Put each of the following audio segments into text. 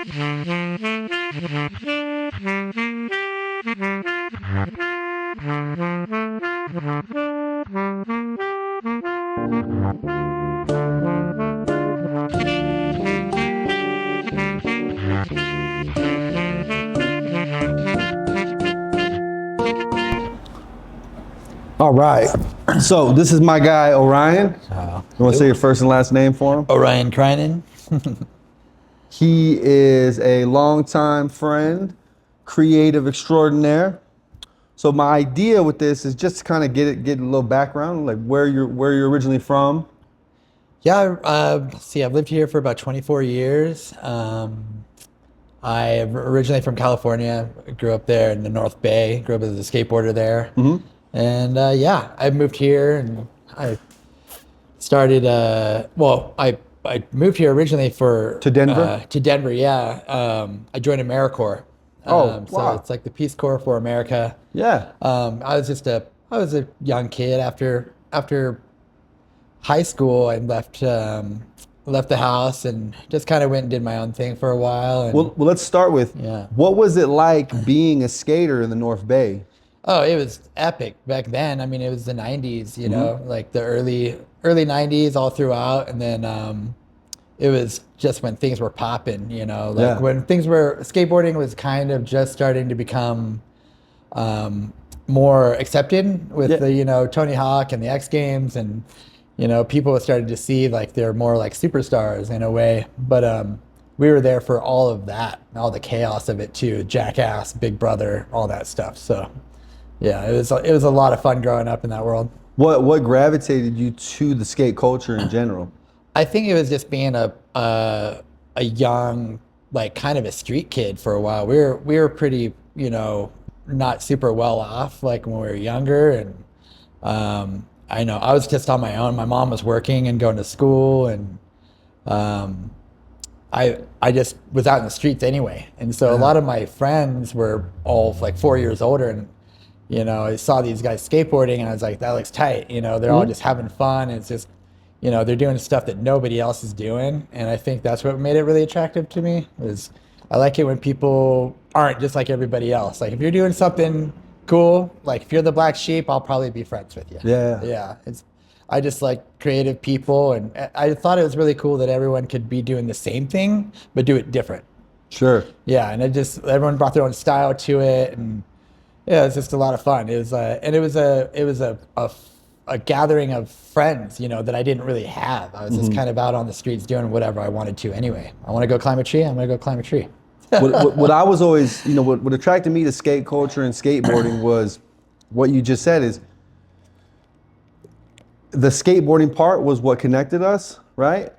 All right. So this is my guy, Orion. You want to say your first and last name for him? Orion Krynen. He is a longtime friend, creative extraordinaire. So my idea with this is just to kind of get a little background, like where you're originally from. Yeah, I've lived here for about 24 years. I'm originally from California. I grew up there in the North Bay, grew up as a skateboarder there. Mm-hmm. And I moved here and I started, I moved here originally To Denver? To Denver, yeah. I joined AmeriCorp. Wow. So it's like the Peace Corps for America. Yeah. I was a young kid after high school. I left the house and just kind of went and did my own thing for a while. And, Well, let's start with, yeah. What was it like being a skater in the North Bay? Oh, it was epic back then. I mean, it was the 90s, you know, like the early 90s all throughout. And then it was just when things were popping, you know, like when skateboarding was kind of just starting to become more accepted with the, you know, Tony Hawk and the X Games, and, you know, people started to see like they're more like superstars in a way. But we were there for all of that, all the chaos of it too, Jackass, Big Brother, all that stuff. So yeah, it was a lot of fun growing up in that world. What gravitated you to the skate culture in general? I think it was just being a young, like kind of a street kid for a while. We were pretty, you know, not super well off like when we were younger, and I know I was just on my own. My mom was working and going to school, and I just was out in the streets anyway. And so a lot of my friends were all like 4 years older, and you know, I saw these guys skateboarding and I was like, that looks tight. You know, they're all just having fun. And it's just, you know, they're doing stuff that nobody else is doing. And I think that's what made it really attractive to me. Is I like it when people aren't just like everybody else. Like if you're doing something cool, like if you're the black sheep, I'll probably be friends with you. Yeah. Yeah. I just like creative people. And I thought it was really cool that everyone could be doing the same thing, but do it different. Sure. Yeah. And everyone brought their own style to it. And yeah, it's just a lot of fun. It was a gathering of friends, you know, that I didn't really have. I was just kind of out on the streets doing whatever I wanted to anyway. I want to go climb a tree, I'm going to go climb a tree. what I was always, you know, what attracted me to skate culture and skateboarding was what you just said, is the skateboarding part was what connected us, right?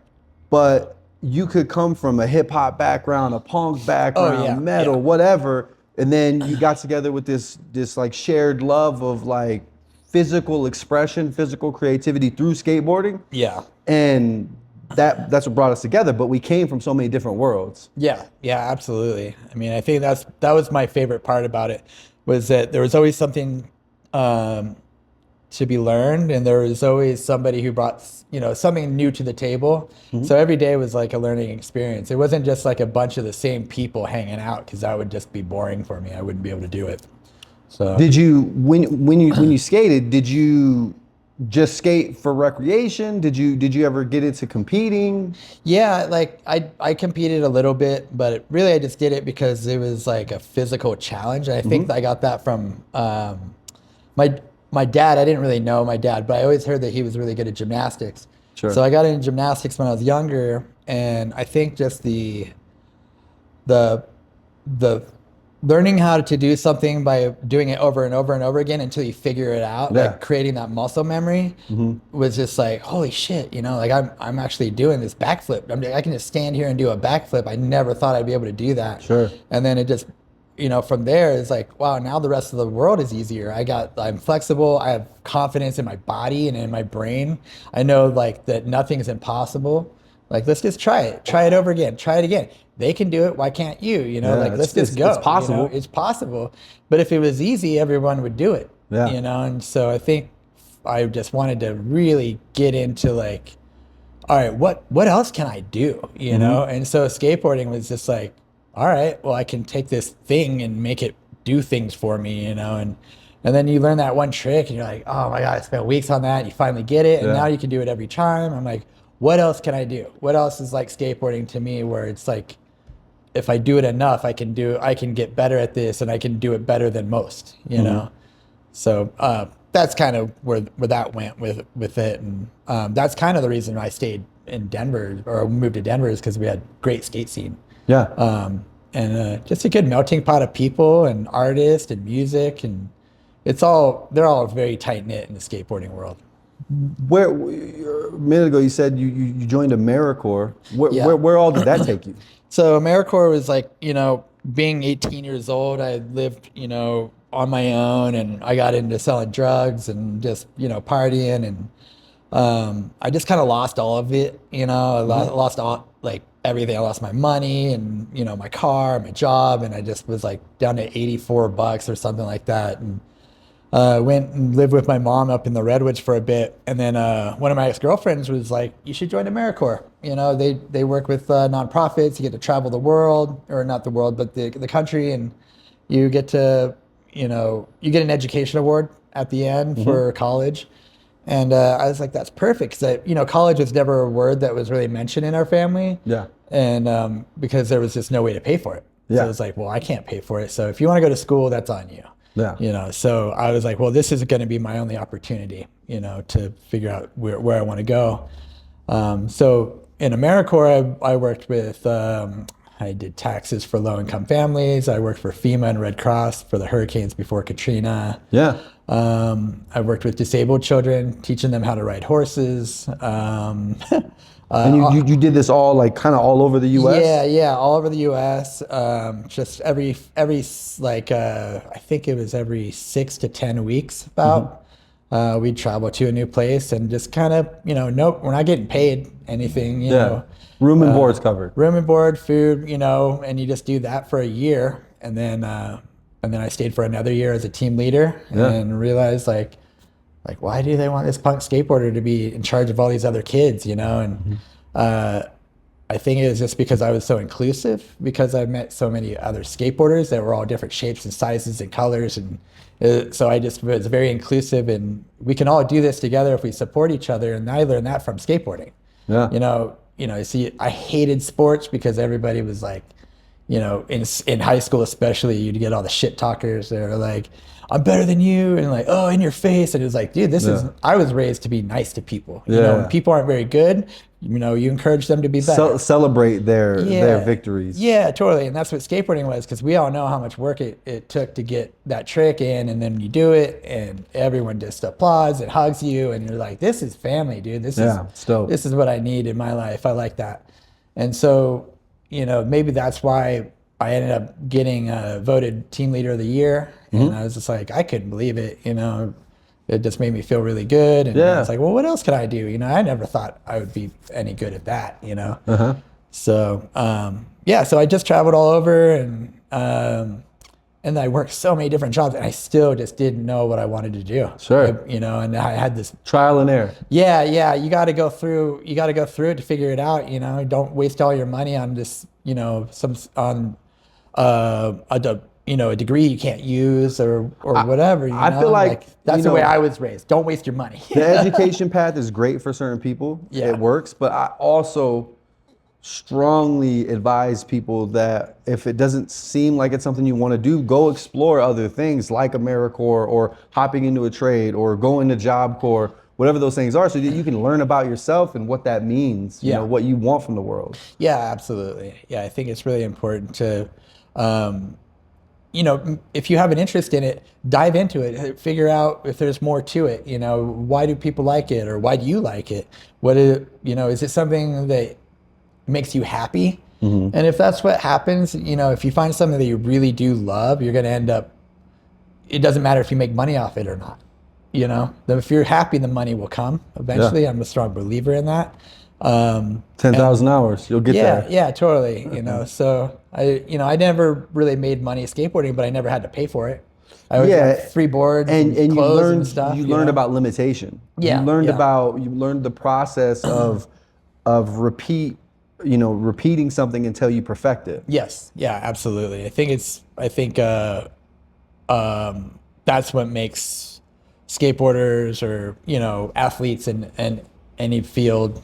But you could come from a hip hop background, a punk background, metal, whatever. And then you got together with this like shared love of like physical expression, physical creativity through skateboarding. Yeah. And that's what brought us together. But we came from so many different worlds. Yeah, absolutely. I mean, I think that was my favorite part about it, was that there was always something to be learned, and there was always somebody who brought, you know, something new to the table. So every day was like a learning experience. It wasn't just like a bunch of the same people hanging out, because that would just be boring for me. I wouldn't be able to do it. So did you, when you skated, did you just skate for recreation? Did you ever get into competing? Yeah, like I competed a little bit, but really I just did it because it was like a physical challenge. And I think I got that from my dad. I didn't really know my dad, but I always heard that he was really good at gymnastics. Sure. So I got into gymnastics when I was younger, and I think just the learning how to do something by doing it over and over and over again until you figure it out, like creating that muscle memory, was just like, holy shit, you know, like I'm actually doing this backflip. I can just stand here and do a backflip. I never thought I'd be able to do that. Sure. And then it just, you know, from there it's like, wow, now the rest of the world is easier. I'm flexible. I have confidence in my body and in my brain. I know like that nothing's impossible. Like, let's just try it over again, try it again. They can do it, why can't you? You know, like, let's just go. It's possible. You know? It's possible. But if it was easy, everyone would do it. Yeah. You know, and so I think I just wanted to really get into like, all right, what else can I do? You know? And so skateboarding was just like, all right, well, I can take this thing and make it do things for me, and then you learn that one trick and you're like, oh my God, I spent weeks on that. And you finally get it. And now you can do it every time. I'm like, what else can I do? What else is like skateboarding to me where it's like, if I do it enough, I can get better at this and I can do it better than most, you know? So that's kind of where that went with it. And that's kind of the reason I stayed in Denver or moved to Denver is because we had great skate scene. Yeah. And just a good melting pot of people and artists and music, and they're all very tight knit in the skateboarding world. Where a minute ago you said you joined AmeriCorp. Where all did that take you? So AmeriCorp was like, being 18 years old, I lived, on my own, and I got into selling drugs and just, partying, and I just kind of lost all of it. I lost all, like, everything. I lost my money and, my car, my job, and I just was like down to $84 or something like that. And went and lived with my mom up in the Redwoods for a bit. And then one of my ex-girlfriends was like, you should join AmeriCorp. They work with nonprofits. You get to travel the world, or not the world, but the country. And you get to, you get an education award at the end for college. And I was like, that's perfect. Because, college was never a word that was really mentioned in our family. Yeah. And because there was just no way to pay for it. Yeah. So it was like, well, I can't pay for it. So if you want to go to school, that's on you. Yeah. So I was like, well, this is going to be my only opportunity, to figure out where I want to go. So in AmeriCorp, I worked with, I did taxes for low-income families. I worked for FEMA and Red Cross for the hurricanes before Katrina. Yeah. I worked with disabled children, teaching them how to ride horses. And you did this all like kind of all over the U.S.? Yeah, all over the U.S. Just every like I think it was every 6 to 10 weeks about. We'd travel to a new place and just kind of nope, we're not getting paid anything. You know, room and board's covered. Room and board, food, and you just do that for a year, and then I stayed for another year as a team leader and realized like why do they want this punk skateboarder to be in charge of all these other kids, And I think it was just because I was so inclusive, because I met so many other skateboarders that were all different shapes and sizes and colors. And so I just was very inclusive, and we can all do this together if we support each other. And I learned that from skateboarding. Yeah. See, I hated sports because everybody was like, in high school especially, you'd get all the shit talkers that are like, I'm better than you, and like, oh, in your face. And it was like, dude, I was raised to be nice to people. When people aren't very good, you encourage them to be better. Celebrate their victories. Yeah, totally. And that's what skateboarding was, because we all know how much work it took to get that trick in, and then you do it, and everyone just applauds and hugs you, and you're like, this is family, dude. This is what I need in my life. I like that. And so, maybe that's why I ended up getting voted team leader of the year. And I was just like, I couldn't believe it. It just made me feel really good. And I was like, well, what else could I do? I never thought I would be any good at that, So, so I just traveled all over, and I worked so many different jobs, and I still just didn't know what I wanted to do. Sure. And I had this trial and error. Yeah. You got to go through it to figure it out. Don't waste all your money on this, a degree you can't use or whatever. I feel like that's the way I was raised. Don't waste your money. The education path is great for certain people. Yeah. It works, but I also strongly advise people that if it doesn't seem like it's something you want to do, go explore other things like AmeriCorp or hopping into a trade or going to Job Corps, whatever those things are, so that you can learn about yourself and what that means, what you want from the world. Yeah, absolutely. Yeah, I think it's really important to, if you have an interest in it, dive into it, figure out if there's more to it. Why do people like it, or why do you like it? Is it something that makes you happy? And if that's what happens, if you find something that you really do love, you're going to end up, it doesn't matter if you make money off it or not. If you're happy, the money will come eventually. Yeah. I'm a strong believer in that. 10,000 hours, you'll get there. Yeah, totally. So I never really made money skateboarding, but I never had to pay for it. I always got free boards and clothes you learned, and stuff. You learned about limitation. Yeah. You learned the process of repeat, repeating something until you perfect it. Yes. Yeah, absolutely. I think that's what makes skateboarders or, athletes in any field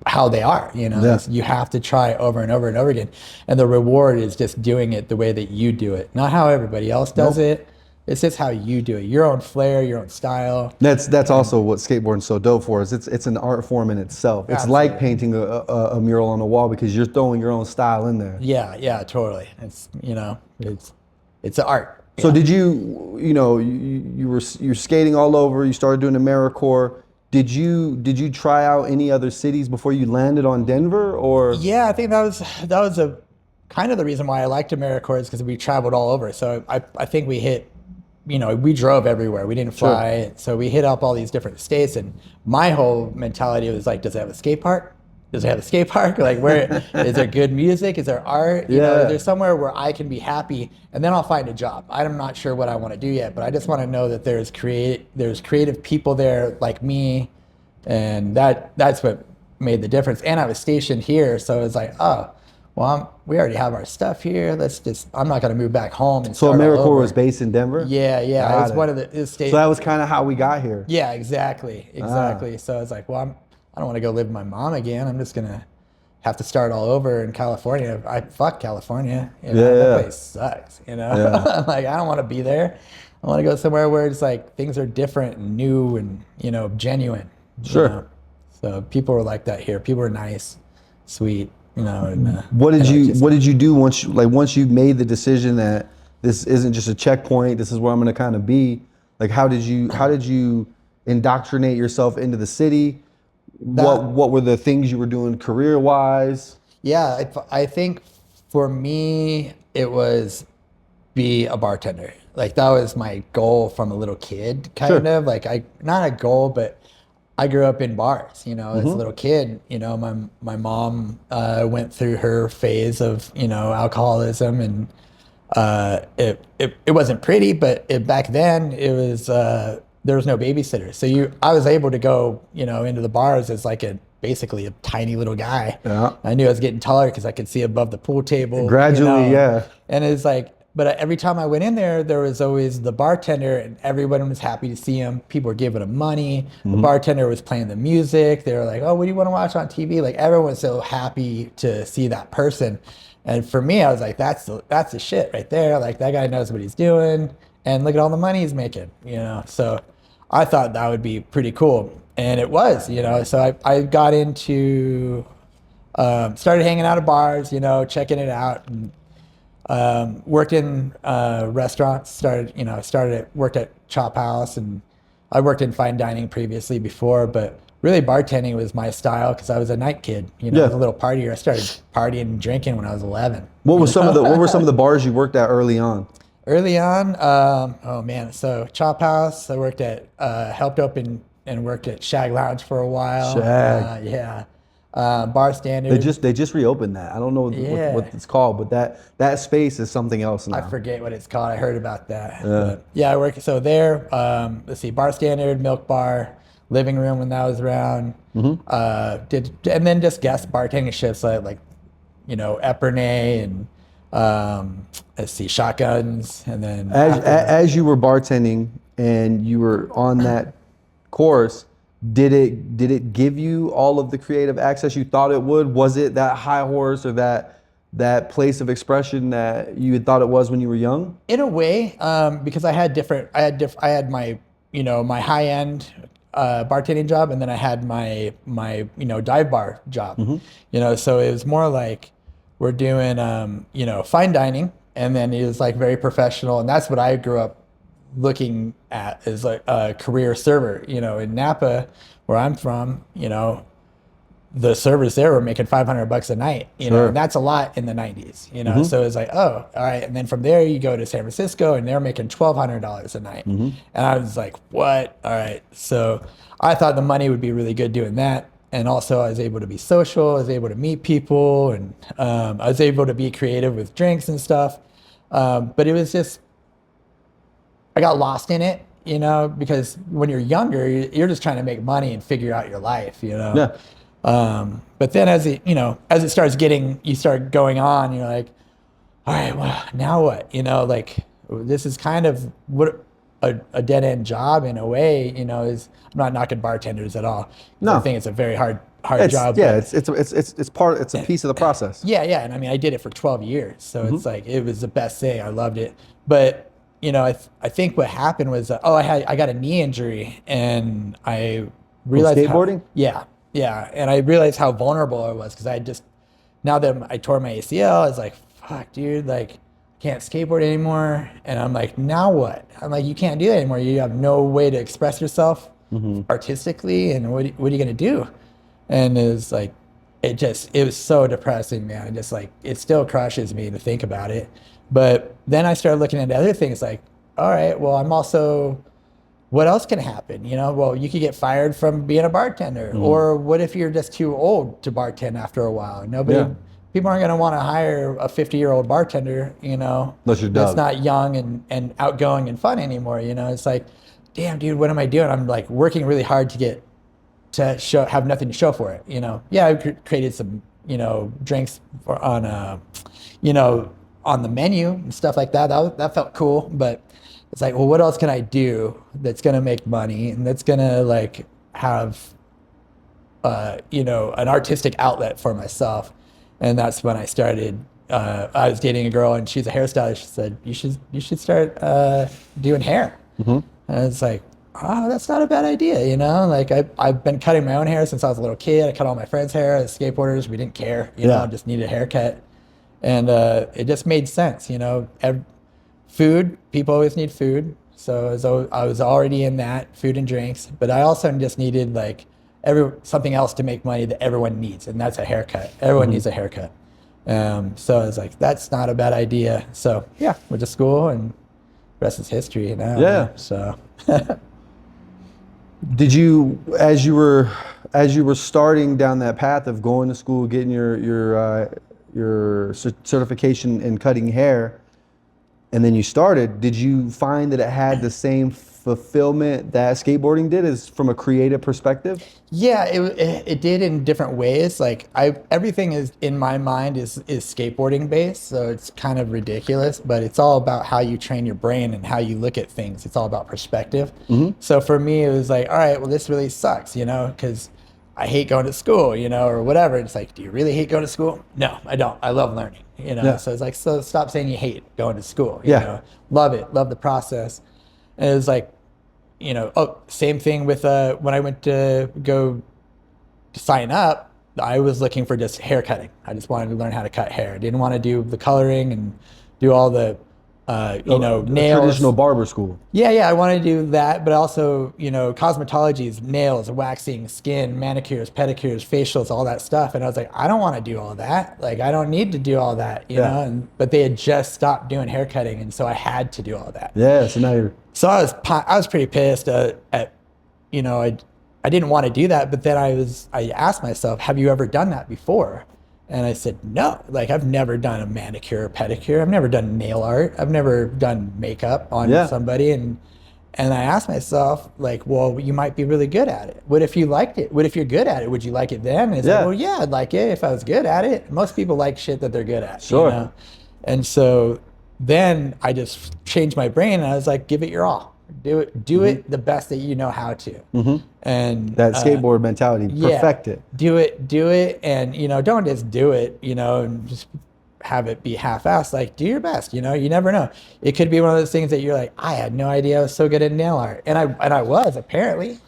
how they are, Yeah. You have to try over and over and over again. And the reward is just doing it the way that you do it, not how everybody else does it. It's just how you do it, your own flair, your own style. That's also what skateboarding's so dope for is it's an art form in itself. It's Absolutely. like painting a mural on a wall because you're throwing your own style in there. Yeah, totally. It's it's an art. So did you're skating all over, you started doing AmeriCorp. Did you try out any other cities before you landed on Denver, or? Yeah, I think that was a kind of the reason why I liked AmeriCorp is because we traveled all over. So I think we hit, we drove everywhere. We didn't fly. Sure. So we hit up all these different states, and my whole mentality was like, does it have a skate park? Does it have a skate park? Like, where is there good music? Is there art? Is there somewhere where I can be happy, and then I'll find a job. I'm not sure what I want to do yet, but I just want to know that there's creative people there like me, and that's what made the difference. And I was stationed here, so it's like, oh, well, we already have our stuff here. I'm not going to move back home. And so AmeriCorp was based in Denver? Yeah. It's one of the states. So that was kind of how we got here. Yeah, exactly. So I was like, well, I don't want to go live with my mom again. I'm just going to have to start all over in California. Fuck California. That place sucks, I'm like, I don't want to be there. I want to go somewhere where it's like things are different and new and, genuine. Sure. So people were like that here. People were nice, sweet, And, what did you do once you made the decision that this isn't just a checkpoint, this is where I'm going to kind of be? Like, how did you indoctrinate yourself into the city? What were the things you were doing career-wise? Yeah, I think for me, it was be a bartender. Like, that was my goal from a little kid, kind of. Like, not a goal, but I grew up in bars, as a little kid. My mom went through her phase of, alcoholism, and it wasn't pretty, but back then it was there was no babysitter, so I was able to go into the bars as like basically a tiny little guy. Yeah. I knew I was getting taller because I could see above the pool table gradually. Yeah. And it's like, but every time I went in there was always the bartender, and everyone was happy to see him. People were giving him money. The bartender was playing the music. They were like, oh, what do you want to watch on TV? Like, everyone was so happy to see that person. And for me, I was like, that's the shit right there. Like, that guy knows what he's doing, and look at all the money he's making, So I thought that would be pretty cool. And it was, so I got into, started hanging out at bars, checking it out, and worked in restaurants, worked at Chop House, and I worked in fine dining previously before, but really bartending was my style because I was a night kid, I was a little partier. I started partying and drinking when I was 11. What were some of the bars you worked at early on? Early on, oh man, so Chop House, I worked at, helped open and worked at Shag Lounge for a while. Shag. Bar Standard. They just reopened that. I don't know what it's called, but that space is something else now. I forget what it's called. I heard about that. I worked so there. Let's see, Bar Standard, Milk Bar, Living Room when that was around. And then just guest bartending shifts like Epernay and let's see, Shotguns, and then as you were bartending and you were on that course. Did it give you all of the creative access you thought it would? Was it that high horse or that place of expression that you had thought it was when you were young? In a way, because I had my my high end bartending job, and then I had my dive bar job. So it was more like we're doing fine dining, and then it was like very professional, and that's what I grew up looking at as like a career server. In Napa, where I'm from, the servers there were making $500 a night, and that's a lot in the 90s, so it's like, oh, all right. And then from there you go to San Francisco, and they're making $1,200 a night. And I was like, what? All right. So I thought the money would be really good doing that. And also I was able to be social, I was able to meet people, and I was able to be creative with drinks and stuff. But it was just, I got lost in it, because when you're younger, you're just trying to make money and figure out your life, Yeah. But then as it starts you start going on, you're like, all right, well, now what? Like this is kind of what a dead end job in a way, is. I'm not knocking bartenders at all. No. I think it's a very hard job. Yeah, it's a piece of the process. Yeah, yeah. And I mean, I did it for 12 years. So it's like, it was the best thing. I loved it. But, I think what happened was, I got a knee injury and I realized skateboarding? Yeah. And I realized how vulnerable I was because now that I tore my ACL, I was like, fuck, dude, like, can't skateboard anymore. And I'm like, now what? I'm like, you can't do that anymore. You have no way to express yourself artistically. And what are you going to do? And it was like, it was so depressing, man. Just like, it still crushes me to think about it. But then I started looking at other things like, all right, well, what else can happen? Well, you could get fired from being a bartender. Or what if you're just too old to bartend after a while? People aren't going to want to hire a 50-year-old bartender, Unless you're that's not young and outgoing and fun anymore. It's like, damn, dude, what am I doing? I'm like working really hard to have nothing to show for it. Yeah, I created some, drinks on the menu and stuff like that. That felt cool, but it's like, well, what else can I do that's going to make money and that's going to like have, an artistic outlet for myself. And that's when I started. I was dating a girl, and she's a hairstylist. She said, "You should start doing hair." And it's like, oh, that's not a bad idea, Like I've been cutting my own hair since I was a little kid. I cut all my friends' hair as skateboarders. We didn't care, just needed a haircut, and it just made sense, Food, people always need food, so I was already in that, food and drinks. But I also just needed like something else to make money that everyone needs, and that's a haircut. Everyone needs a haircut. So I was like, that's not a bad idea. So yeah, went to school, and the rest is history now. Yeah. So did you, as you were starting down that path of going to school, getting your certification in cutting hair, and then you started, did you find that it had the same fulfillment that skateboarding did, as from a creative perspective? Yeah, it did in different ways. Like everything is in my mind is skateboarding based, so it's kind of ridiculous, but it's all about how you train your brain and how you look at things. It's all about perspective. So for me, it was like, all right, well, this really sucks, because I hate going to school, or whatever. It's like, do you really hate going to school? No, I don't. I love learning, Yeah. So it's like, so stop saying you hate going to school. Yeah. Love the process. And it was like, same thing with when I went to go sign up, I was looking for just hair cutting. I just wanted to learn how to cut hair. I didn't want to do the coloring and do all the, nails. Traditional barber school. Yeah, I want to do that, but also, cosmetology is nails, waxing, skin, manicures, pedicures, facials, all that stuff. And I was like, I don't want to do all that. Like, I don't need to do all that, you know? But they had just stopped doing hair cutting, and so I had to do all that. Yeah, so now you're... So I was pretty pissed at I didn't want to do that, but then I asked myself, have you ever done that before? And I said, no, like I've never done a manicure or pedicure. I've never done nail art. I've never done makeup on somebody. And I asked myself, like, well, you might be really good at it. What if you liked it? What if you're good at it? Would you like it then? And it's like, well, yeah, I'd like it if I was good at it. Most people like shit that they're good at. Sure. And so then I just changed my brain, and I was like, give it your all. Do it the best that you know how to. And that skateboard mentality, perfect it. Do it, and don't just do it, and just have it be half-assed. Like, do your best. You never know. It could be one of those things that you're like, I had no idea I was so good at nail art, and I was, apparently.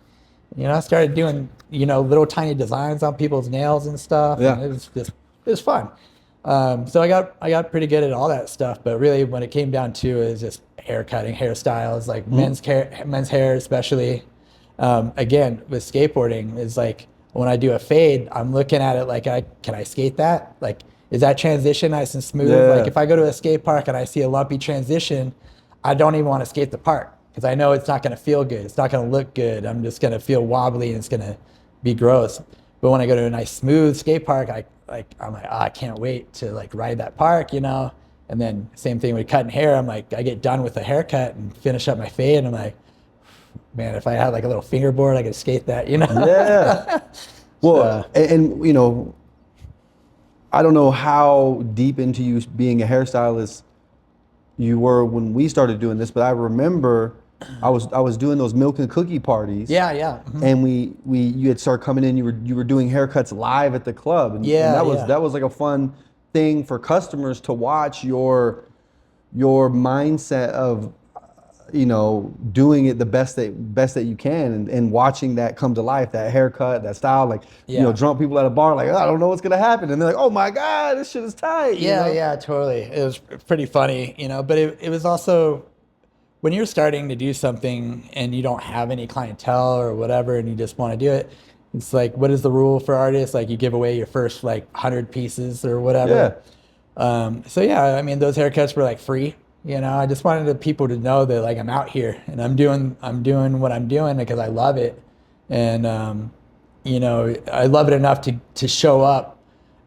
I started doing little tiny designs on people's nails and stuff. Yeah. And it was fun. So I got pretty good at all that stuff, but really when it came down to it, is just hair cutting, hairstyles, like men's hair especially. Again, with skateboarding, is like when I do a fade, I'm looking at it like, can I skate that? Like, is that transition nice and smooth? Yeah. Like if I go to a skate park and I see a lumpy transition, I don't even want to skate the park because I know it's not going to feel good. It's not going to look good. I'm just going to feel wobbly and it's going to be gross. But when I go to a nice smooth skate park, I'm like, I can't wait to like ride that park, And then same thing with cutting hair. I'm like, I get done with a haircut and finish up my fade, and I'm like, man, if I had like a little fingerboard, I could skate that, Yeah. Well, and you know, I don't know how deep into you being a hairstylist you were when we started doing this, but I remember I was doing those milk and cookie parties. Yeah, yeah. Mm-hmm. And you had started coming in. You were doing haircuts live at the club, and that was like a fun thing for customers to watch your mindset of, you know, doing it the best that you can, and watching that come to life, that haircut, that style, like, you know, drunk people at a bar, like, oh, I don't know what's gonna happen, and they're like, oh my God, this shit is tight. Yeah, you know? yeah, totally. It was pretty funny, you know, but it was also, when you're starting to do something and you don't have any clientele or whatever, and you just want to do it, it's like, what is the rule for artists? Like, you give away your first like 100 pieces or whatever. So yeah, I mean, those haircuts were like free. You know, I just wanted the people to know that like I'm out here and I'm doing what I'm doing because I love it, and you know, I love it enough to show up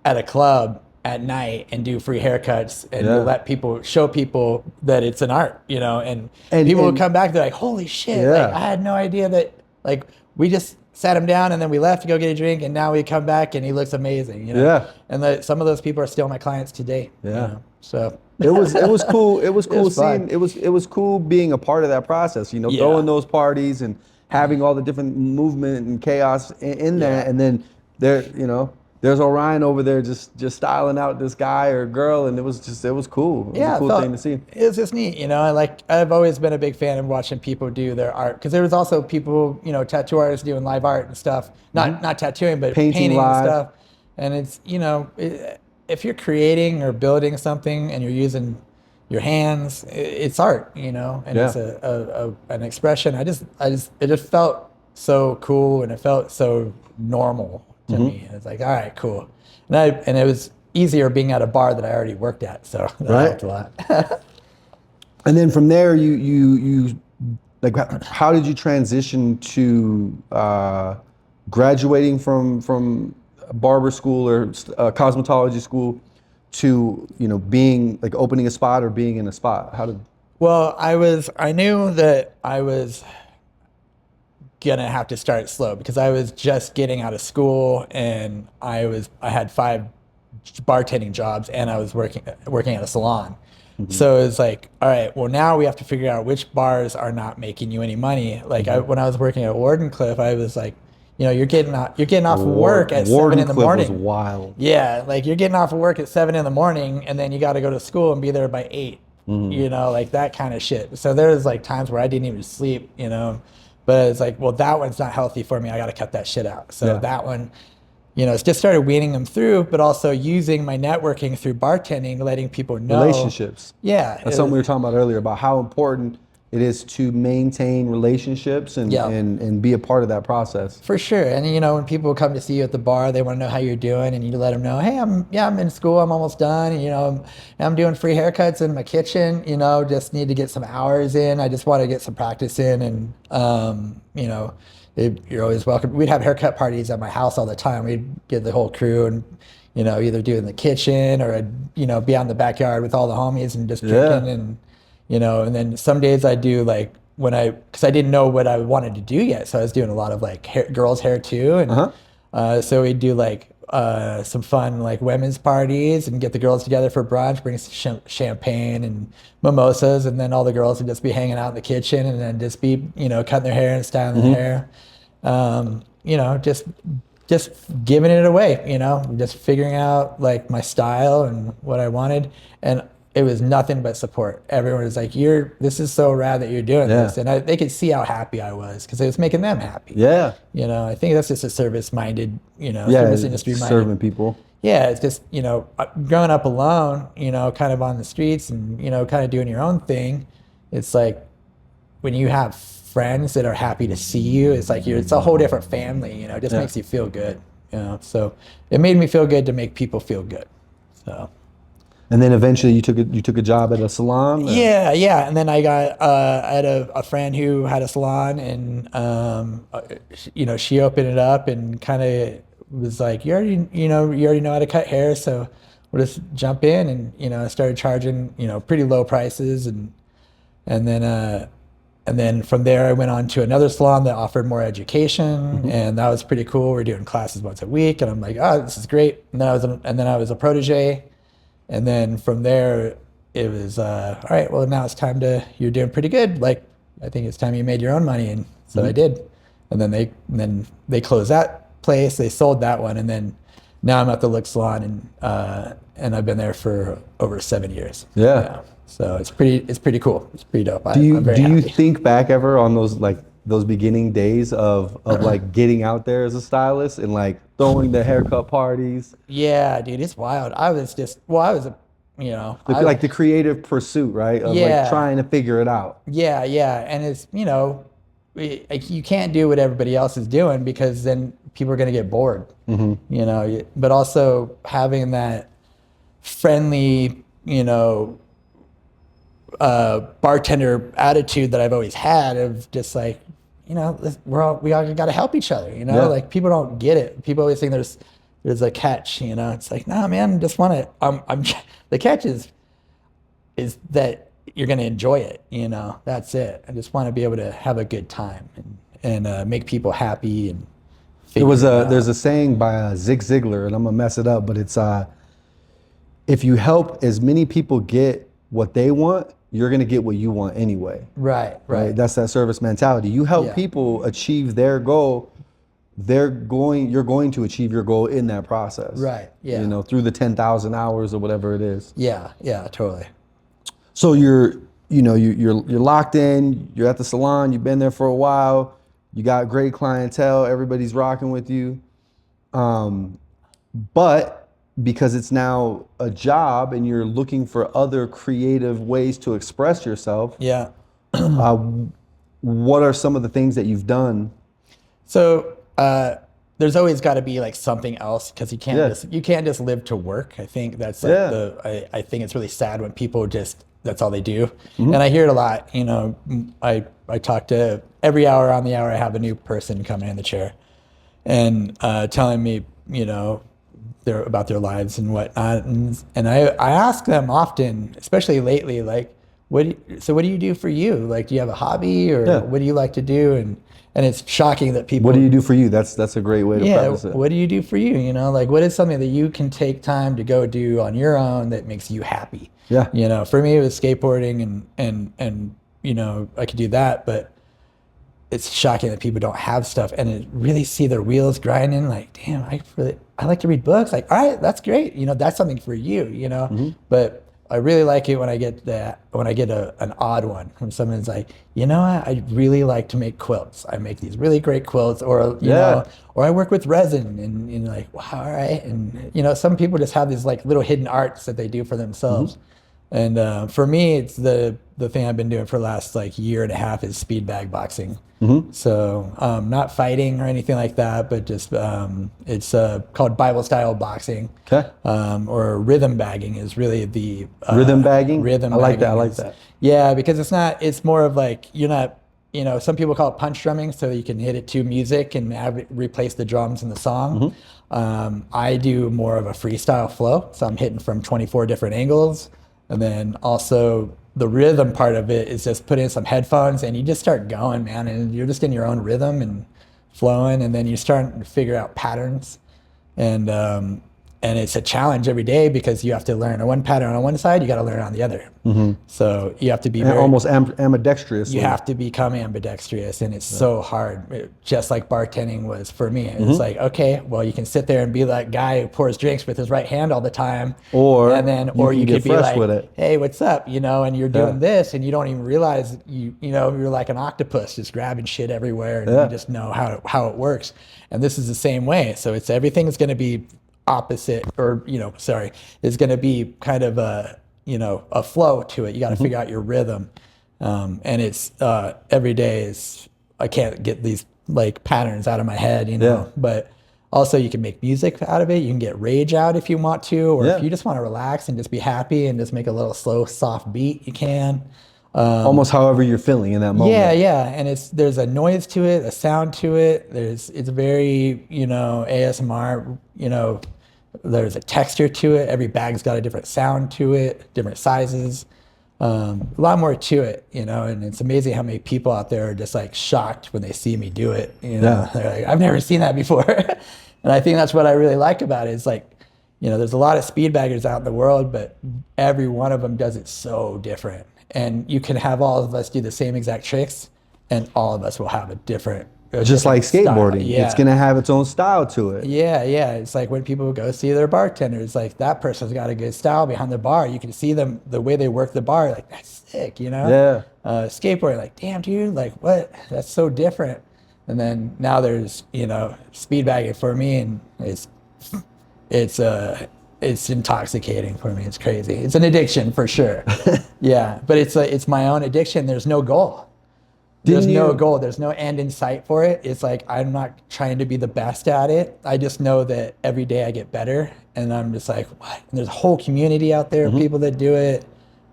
at a club at night and do free haircuts and show people that it's an art, you know, and people would come back, they're like, holy shit, like I had no idea that, like, we just sat him down and then we left to go get a drink, and now we come back and he looks amazing, you know. And some of those people are still my clients today. You know? So it was cool. It was cool seeing it was cool being a part of that process, you know, throwing those parties and having all the different movement and chaos in that, and then there's Orion over there just styling out this guy or girl, and it was cool. It was a cool thing to see. It was just neat, you know. I've always been a big fan of watching people do their art, because there was also people, you know, tattoo artists doing live art and stuff, not tattooing, but painting and stuff. And it's, you know, if you're creating or building something and you're using your hands, it's art, you know, and it's an expression. It just felt so cool, and it felt so normal to me. It's like, all right, cool. And it was easier being at a bar that I already worked at, so that helped a lot. And then from there, you like, how did you transition to graduating from barber school or cosmetology school to, you know, being like opening a spot or being in a spot? Well, I knew that I was gonna have to start slow, because I was just getting out of school, and I had 5 bartending jobs, and I was working at a salon. So it's like, all right, well, now we have to figure out which bars are not making you any money. Like when I was working at Wardenclyffe, I was like, you know, you're getting off work at 7 in the morning. Was wild. Yeah, like you're getting off of work at 7 in the morning, and then you got to go to school and be there by 8. You know, like that kind of shit. So there was like times where I didn't even sleep, you know. But it's like, well, that one's not healthy for me. I got to cut that shit out. So that one, you know, it's just started weaning them through, but also using my networking through bartending, letting people know. Relationships. Yeah. That's something we were talking about earlier, about how important it is to maintain relationships and be a part of that process. For sure. And, you know, when people come to see you at the bar, they want to know how you're doing, and you let them know, hey, I'm in school, I'm almost done. And, you know, I'm doing free haircuts in my kitchen, you know, just need to get some hours in. I just want to get some practice in. And, you know, you're always welcome. We'd have haircut parties at my house all the time. We'd get the whole crew and, you know, either do it in the kitchen or, you know, be out in the backyard with all the homies and just drinking and, you know. And then some days I do like because I didn't know what I wanted to do yet. So I was doing a lot of like girls' hair too. And so we'd do like some fun like women's parties and get the girls together for brunch, bring some champagne and mimosas. And then all the girls would just be hanging out in the kitchen and then just be, you know, cutting their hair and styling their hair. You know, just giving it away, you know, just figuring out like my style and what I wanted. And it was nothing but support. Everyone was like, this is so rad that you're doing this. And they could see how happy I was, because it was making them happy. Yeah. You know, I think that's just a service-minded, you know, service industry-minded. Serving people. Yeah, it's just, you know, growing up alone, you know, kind of on the streets and, you know, kind of doing your own thing. It's like when you have friends that are happy to see you, it's like it's a whole different family, you know, it just makes you feel good, you know. So it made me feel good to make people feel good. So. And then eventually you took a job at a salon? Or? Yeah. And then I had a friend who had a salon, and you know, she opened it up and kind of was like, you already know how to cut hair, so we'll just jump in. And, you know, I started charging, you know, pretty low prices, and then And then from there, I went on to another salon that offered more education, and that was pretty cool. We're doing classes once a week, and I'm like, oh, this is great. And then I was a protege, and then from there, it was all right. Well, now it's time you're doing pretty good. Like, I think it's time you made your own money, and so I did. And then they closed that place. They sold that one, and then now I'm at the Look Salon, and I've been there for over 7 years. Yeah. So it's pretty cool. It's pretty dope. Do you think back ever on those beginning days of like getting out there as a stylist and like throwing the haircut parties? Yeah, dude, it's wild. I was like the creative pursuit, right? Of like trying to figure it out. Yeah, and it's you can't do what everybody else is doing because then people are going to get bored. But also having that friendly, bartender attitude that I've always had of just like, we all got to help each other, like people don't get it. People always think there's a catch, it's like, nah, man, just want to, the catch is that you're going to enjoy it. That's it. I just want to be able to have a good time and make people happy. And there's a saying by Zig Ziglar, and I'm gonna mess it up, but it's, if you help as many people get what they want, you're going to get what you want anyway. Right. That's that service mentality. You help people achieve their goal, you're going to achieve your goal in that process. Right. Yeah. Through the 10,000 hours or whatever it is. Yeah, totally. So you're locked in, you're at the salon, you've been there for a while, you got great clientele, everybody's rocking with you. But because it's now a job and you're looking for other creative ways to express yourself. Yeah. What are some of the things that you've done? So there's always got to be like something else because you can't just live to work. I think that's like I think it's really sad when people that's all they do. And I hear it a lot. I talk to every hour on the hour. I have a new person coming in the chair and telling me, about their lives and whatnot, and I ask them often, especially lately, like, what do you do for you? Like, do you have a hobby or what do you like to do? And it's shocking that people. What do you do for you? That's a great way to preface it. What do you do for you? Like, what is something that you can take time to go do on your own that makes you happy? Yeah. For me, it was skateboarding and I could do that, but it's shocking that people don't have stuff and really see their wheels grinding. Like, damn, I like to read books. Like, all right, that's great. That's something for you. But I really like it when I get an odd one from someone's like, I really like to make quilts. I make these really great quilts, or or I work with resin, and like, wow, all right. And some people just have these like little hidden arts that they do for themselves. And for me, it's the thing I've been doing for the last like year and a half is speed bag boxing. So not fighting or anything like that, but just it's called Bible style boxing. Okay. Or rhythm bagging is really the rhythm bagging. Rhythm. I like that. I like that. Yeah, because it's not. It's more of like you're not. Some people call it punch drumming, so you can hit it to music and have it replace the drums in the song. I do more of a freestyle flow, so I'm hitting from 24 different angles. And then also the rhythm part of it is just put in some headphones and you just start going, man, and you're just in your own rhythm and flowing, and then you start to figure out patterns. And it's a challenge every day because you have to learn one pattern on one side, you got to learn on the other. So you have to be almost ambidextrous. You have to become ambidextrous, and it's so hard. Just like bartending was for me. It's like, okay, well, you can sit there and be that guy who pours drinks with his right hand all the time, or you could be like, hey, what's up? And you're doing this, and you don't even realize you're like an octopus, just grabbing shit everywhere, and you just know how it works. And this is the same way. So everything is going to be opposite, or is going to be kind of a flow to it. You got to figure out your rhythm, and it's every day is I can't get these like patterns out of my head, but also you can make music out of it. You can get rage out if you want to, or if you just want to relax and just be happy and just make a little slow soft beat, you can. Almost however you're feeling in that moment. Yeah, and there's a noise to it, a sound to it. It's very ASMR. There's a texture to it. Every bag's got a different sound to it, different sizes. A lot more to it, you know, and it's amazing how many people out there are just like shocked when they see me do it. You know, Yeah. they're like, I've never seen that before. And I think that's what I really like about it. It's like, you know, there's a lot of speed baggers out in the world, but every one of them does it so different. And you can have all of us do the same exact tricks, and all of us will have a different, Just like skateboarding, Yeah. it's gonna have its own style to it. Yeah, yeah. It's like when people go see their bartender, it's like that person's got a good style behind the bar. You can see them, the way they work the bar, like that's sick, you know? Yeah. Skateboarding, like, damn, dude, like what? That's so different. And then now there's, you know, speed bagging for me, and it's intoxicating for me. It's crazy. It's an addiction for sure. Yeah, but it's my own addiction. There's no goal. There's no goal. There's no end in sight for it. It's like I'm not trying to be the best at it. I just know that every day I get better, and I'm just like, what? And there's a whole community out there of people that do it.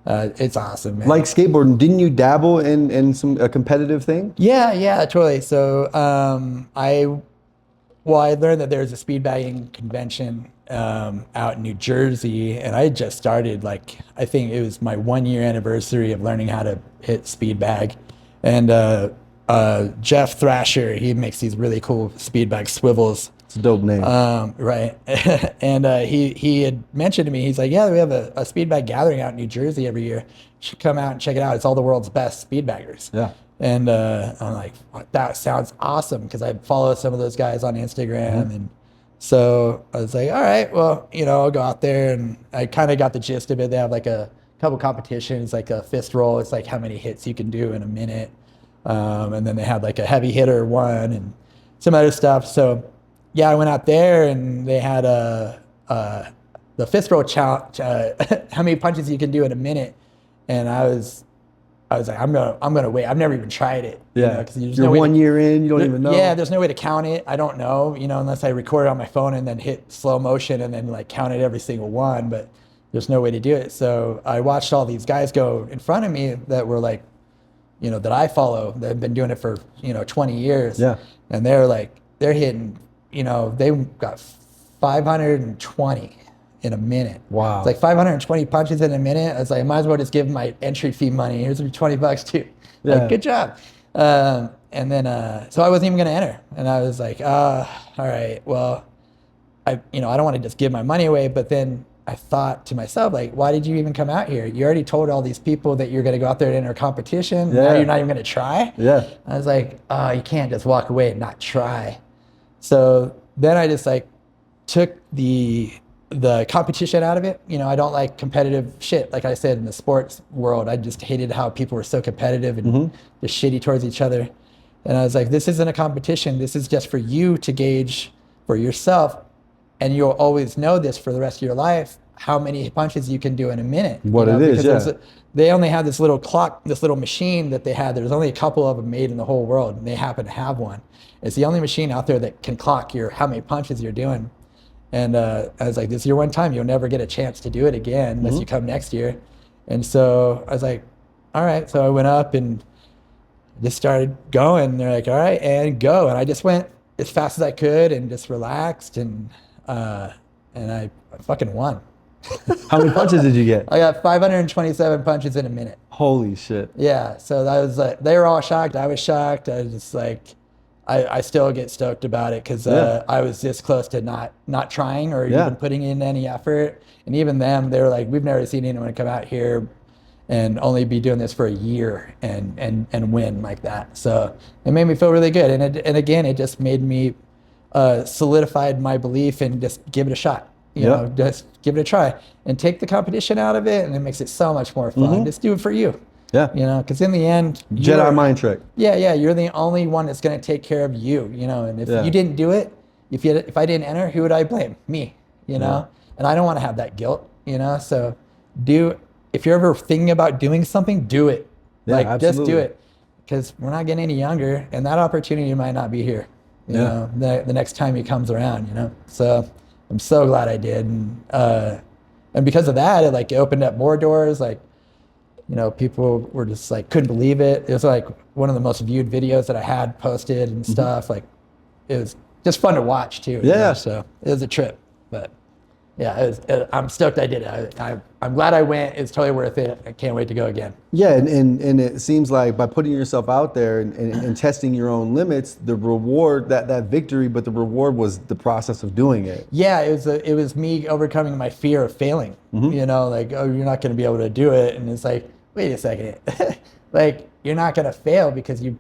It's awesome, man. Like skateboarding, didn't you dabble in a competitive thing? Yeah, totally. So I learned that there's a speed bagging convention out in New Jersey, and I had just started, like, I think it was my 1-year anniversary of learning how to hit speed bag. And Jeff Thrasher, he makes these really cool speed bag swivels. It's a dope name. Right. And he had mentioned to me, he's like, yeah, we have a speed bag gathering out in New Jersey every year. You should come out and check it out. It's all the world's best speed baggers. Yeah. And I'm like, that sounds awesome, because I follow some of those guys on Instagram. And so I was like, all right, well, you know, I'll go out there. And I kind of got the gist of it. They have like a couple competitions, like a fist roll. It's like how many hits you can do in a minute. And then they had like a heavy hitter one and some other stuff. So yeah, I went out there, and they had the fist roll challenge, how many punches you can do in a minute. And I was like, I'm gonna wait. I've never even tried it. Yeah, because you know, you're 1 year in, you don't even know. Yeah, there's no way to count it. I don't know, you know, unless I record it on my phone and then hit slow motion and then like count it every single one. But there's no way to do it. So I watched all these guys go in front of me that were like, you know, that I follow, that have been doing it for, you know, 20 years. Yeah. And they're hitting, you know, they got 520 in a minute. Wow. It's like 520 punches in a minute. I was like, I might as well just give them my entry fee money. Here's $20 too. Yeah. Like, good job. And then, so I wasn't even going to enter. And I was like, all right, well, I don't want to just give my money away. But then I thought to myself, like, why did you even come out here? You already told all these people that you're going to go out there and enter a competition. Yeah. Now you're not even going to try. Yeah. I was like, oh, you can't just walk away and not try. So then I just like took the competition out of it. You know, I don't like competitive shit. Like I said, in the sports world, I just hated how people were so competitive and just shitty towards each other. And I was like, this isn't a competition. This is just for you to gauge for yourself. And you'll always know this for the rest of your life, how many punches you can do in a minute. What it is, yeah. They only had this little clock, this little machine that they had. There's only a couple of them made in the whole world, and they happen to have one. It's the only machine out there that can clock how many punches you're doing. And I was like, this is your one time. You'll never get a chance to do it again unless you come next year. And so I was like, all right. So I went up and just started going. They're like, all right, and go. And I just went as fast as I could and just relaxed, and I fucking won. How many punches did you get? I got 527 punches in a minute. Holy shit. Yeah. So that was like, they were all shocked. I was shocked. I was just like, I still get stoked about it, because I was this close to not trying or even putting in any effort. And even them, they were like, we've never seen anyone come out here and only be doing this for a year and win like that. So it made me feel really good. And again, it just made me solidified my belief and just give it a shot. You know, just give it a try and take the competition out of it, and it makes it so much more fun. Just do it for you. Yeah. You know, because in the end, Jedi mind trick. Yeah, you're the only one that's going to take care of you. You know, and if you didn't do it, if I didn't enter, who would I blame? Me. You know, and I don't want to have that guilt. You know, so if you're ever thinking about doing something, do it. Yeah, like absolutely. just do it, because we're not getting any younger, and that opportunity might not be here. You know, the next time it comes around. You know, so I'm so glad I did, and because of that, it opened up more doors. Like, you know, people were just like, couldn't believe it. It was like one of the most viewed videos that I had posted and stuff. Like, it was just fun to watch too. Yeah. You know? So it was a trip, but yeah, I'm stoked I did it. I'm glad I went. It's totally worth it. I can't wait to go again. Yeah, and it seems like by putting yourself out there and testing your own limits, the reward, that victory, but the reward was the process of doing it. Yeah, it was me overcoming my fear of failing. You know, like, oh, you're not going to be able to do it, and it's like, wait a second, like you're not going to fail because you're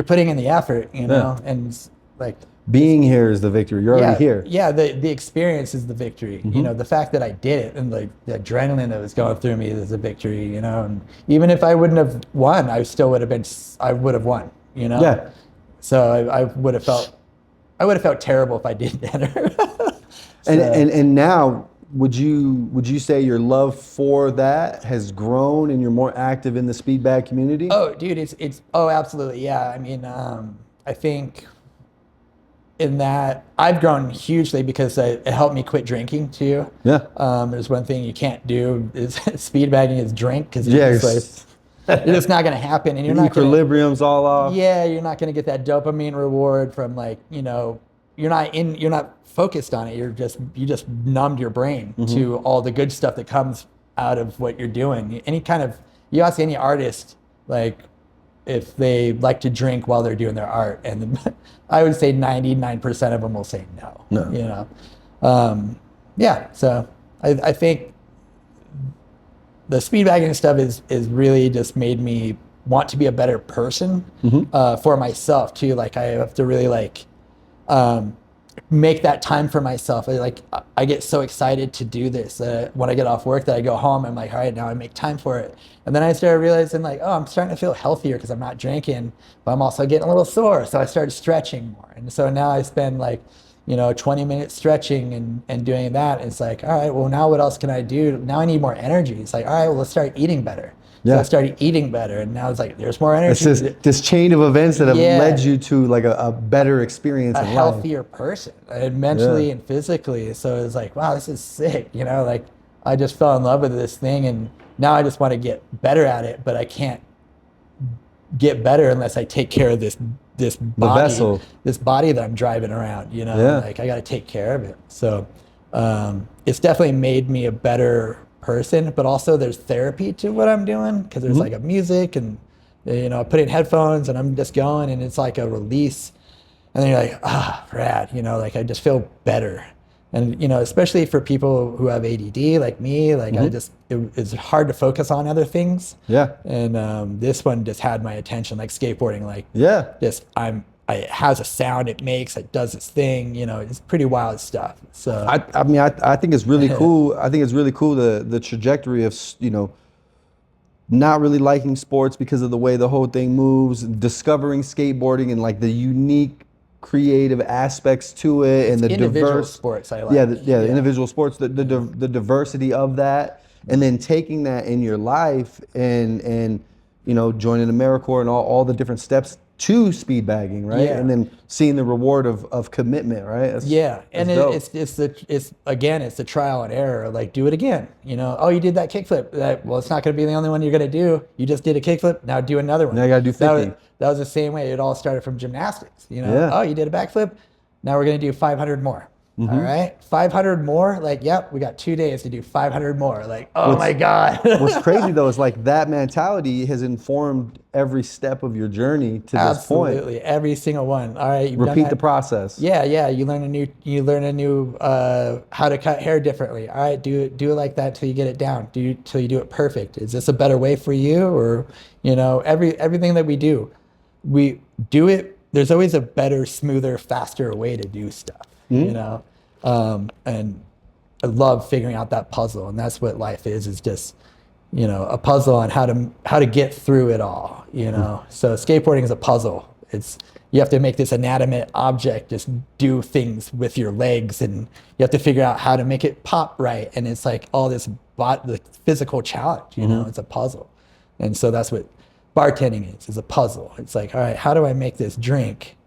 putting in the effort, you know, and it's like being here is the victory. You're already here. Yeah, the experience is the victory. You know, the fact that I did it and like the adrenaline that was going through me is a victory, you know. And even if I wouldn't have won, I would have won, you know. Yeah. So I would have felt terrible if I did better. So, and now would you say your love for that has grown and you're more active in the speed bag community? oh, dude, it's absolutely, yeah. I mean, I think in that I've grown hugely because it helped me quit drinking too. Yeah. There's one thing you can't do is speed bagging is drink because Yes. it's just not going to happen, and you're Your not gonna, equilibrium's all off. yeah, you're not going to get that dopamine reward from, like, you know, you're not focused on it. You just numbed your brain to all the good stuff that comes out of what you're doing. You ask any artist, like, if they like to drink while they're doing their art, and I would say 99% of them will say no. No. You know, yeah. So I think the speed bagging stuff is really just made me want to be a better person for myself too. Like I have to really make that time for myself. I get so excited to do this when I get off work that I go home, I'm like, all right, now I make time for it. And then I started realizing, like, oh, I'm starting to feel healthier because I'm not drinking, but I'm also getting a little sore. So I started stretching more. And so now I spend 20 minutes stretching and doing that. It's like, all right, well, now what else can I do? Now I need more energy. It's like, all right, well, let's start eating better. Yeah. So I started eating better, and now it's like, there's more energy. It's this chain of events that have Yeah. led you to like a better experience A in life. healthier person, and mentally and physically. So it's like, wow, this is sick. You know, like I just fell in love with this thing, and now I just want to get better at it, but I can't get better unless I take care of this body, vessel. this body that I'm driving around. You know, Yeah. like I got to take care of it. So it's definitely made me a better person, but also there's therapy to what I'm doing because there's like a music, and you know, I put in headphones and I'm just going, and it's like a release, and then you're like, rad, you know, like I just feel better. And you know, especially for people who have ADD like me, like it's hard to focus on other things. Yeah. And this one just had my attention, like skateboarding, like Yeah. it has a sound it makes, it does its thing, you know, it's pretty wild stuff. So I mean, I think it's really cool. I think it's really cool the trajectory of, you know, not really liking sports because of the way the whole thing moves, discovering skateboarding and like the unique creative aspects to it, and the individual diverse sports I like. the individual sports, the diversity of that, and then taking that in your life and you know, joining AmeriCorp and all the different steps to speed bagging, right? Yeah. And then seeing the reward of commitment, right? And it's the trial and error. Like, do it again. You know, oh, you did that kickflip. Well, it's not going to be the only one you're going to do. You just did a kickflip. Now do another one. Now you got to do 50. That was the same way. It all started from gymnastics. You know, Yeah. oh, you did a backflip. Now we're going to do 500 more. All right, 500 more. Like, yep, we got 2 days to do 500 more. Like, oh my God. What's crazy though is like that mentality has informed every step of your journey to this point. Absolutely, every single one. All right, you've done Repeat that. the process. Yeah. You learn a new how to cut hair differently. All right, do it like that till you get it down. Till you do it perfect. Is this a better way for you? Or, you know, everything that we do it. There's always a better, smoother, faster way to do stuff. You know, and I love figuring out that puzzle, and that's what life is just, you know, a puzzle on how to get through it all. You know, so skateboarding is a puzzle. You have to make this inanimate object just do things with your legs, and you have to figure out how to make it pop right. And it's like all this the physical challenge. You know, it's a puzzle, and so that's what bartending is a puzzle. It's like, all right, how do I make this drink